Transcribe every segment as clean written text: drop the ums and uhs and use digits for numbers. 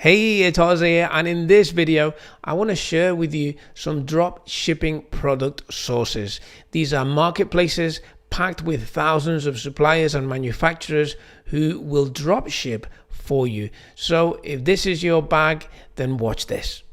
Hey, it's Jose here, and in this video I want to share with you some drop shipping product sources. These are marketplaces packed with thousands of suppliers and manufacturers who will drop ship for you. So if this is your bag, then watch this.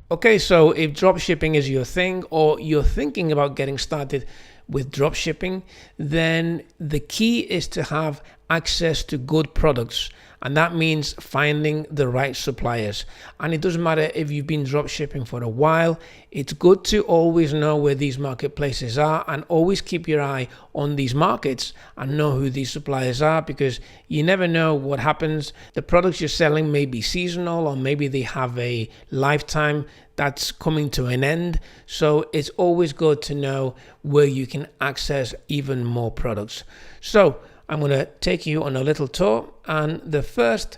Okay, so if drop shipping is your thing, or you're thinking about getting started with drop shipping, then the key is to have access to good products, and that means finding the right suppliers. And it doesn't matter if you've been drop shipping for a while, it's good to always know where these marketplaces are and always keep your eye on these markets and know who these suppliers are, because you never know what happens. The products you're selling may be seasonal, or maybe they have a lifetime that's coming to an end. So it's always good to know where you can access even more products. So I'm going to take you on a little tour, and the first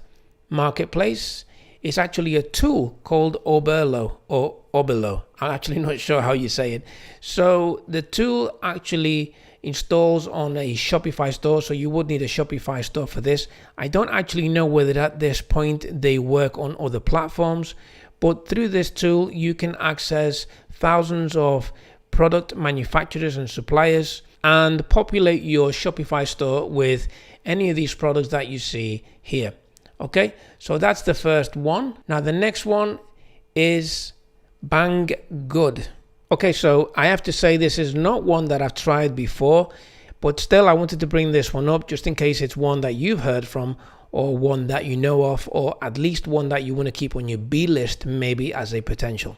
marketplace is actually a tool called Oberlo or Oberlo. I'm actually not sure how you say it. So the tool actually installs on a Shopify store, so you would need a Shopify store for this. I don't actually know whether at this point they work on other platforms, but through this tool you can access thousands of product manufacturers and suppliers and populate your Shopify store with any of these products that you see here. Okay, so that's the first one. Now the next one is Banggood. Okay, so I have to say this is not one that I've tried before, but still I wanted to bring this one up just in case it's one that you've heard from, or one that you know of, or at least one that you want to keep on your B list maybe as a potential.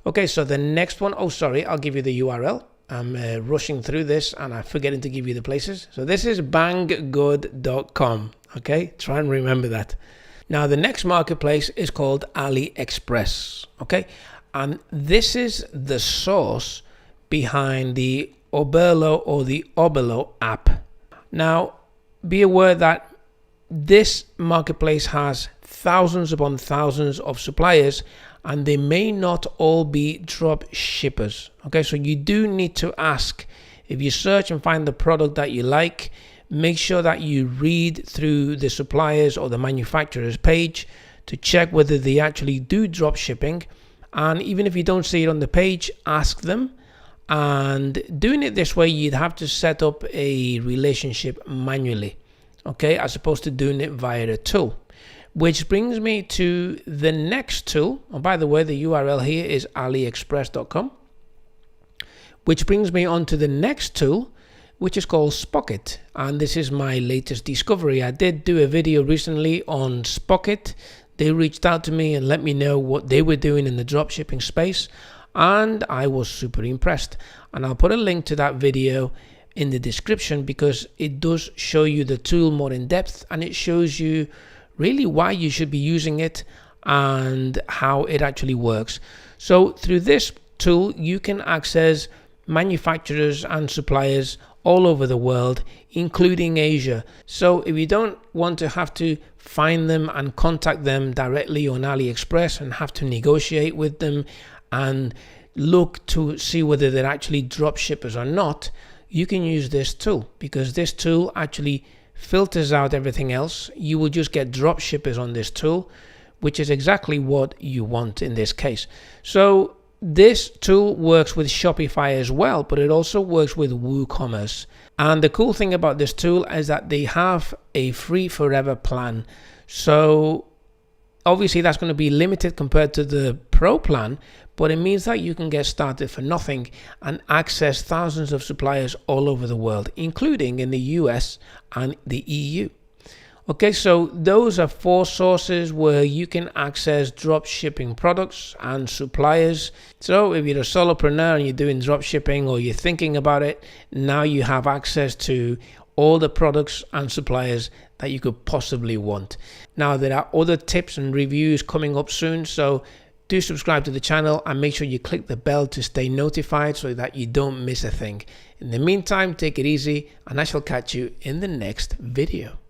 Okay, so the next one, oh sorry, I'll give you the URL. I'm rushing through this and I'm forgetting to give you the places. So this is banggood.com. Okay, try and remember that. Now the next marketplace is called AliExpress. Okay, and this is the source behind the Oberlo or the Oberlo app. Now be aware that this marketplace has thousands upon thousands of suppliers, and they may not all be drop shippers. Okay, so you do need to ask. If you search and find the product that you like, make sure that you read through the suppliers or the manufacturer's page to check whether they actually do drop shipping. And even if you don't see it on the page, ask them. And doing it this way, you'd have to set up a relationship manually, okay, as opposed to doing it via a tool. Which brings me to the next tool. Oh, by the way, the URL here is aliexpress.com. Which brings me on to the next tool, which is called SPOCKET. And this is my latest discovery. I did do a video recently on SPOCKET. They reached out to me and let me know what they were doing in the dropshipping space, and I was super impressed. And I'll put a link to that video in the description, because it does show you the tool more in depth, and it shows you really why you should be using it and how it actually works. So through this tool you can access manufacturers and suppliers all over the world, including Asia. So if you don't want to have to find them and contact them directly on AliExpress and have to negotiate with them and look to see whether they're actually drop shippers or not, you can use this tool, because this tool actually filters out everything else. You will just get drop shippers on this tool, which is exactly what you want in this case. So this tool works with Shopify as well, but it also works with WooCommerce. And the cool thing about this tool is that they have a free forever plan. So obviously that's going to be limited compared to the Pro plan, but it means that you can get started for nothing and access thousands of suppliers all over the world, including in the US and the EU. Okay, so those are 4 sources where you can access drop shipping products and suppliers. So if you're a solopreneur and you're doing drop shipping, or you're thinking about it, now you have access to all the products and suppliers that you could possibly want. Now there are other tips and reviews coming up soon, so do subscribe to the channel and make sure you click the bell to stay notified so that you don't miss a thing. In the meantime, take it easy, and I shall catch you in the next video.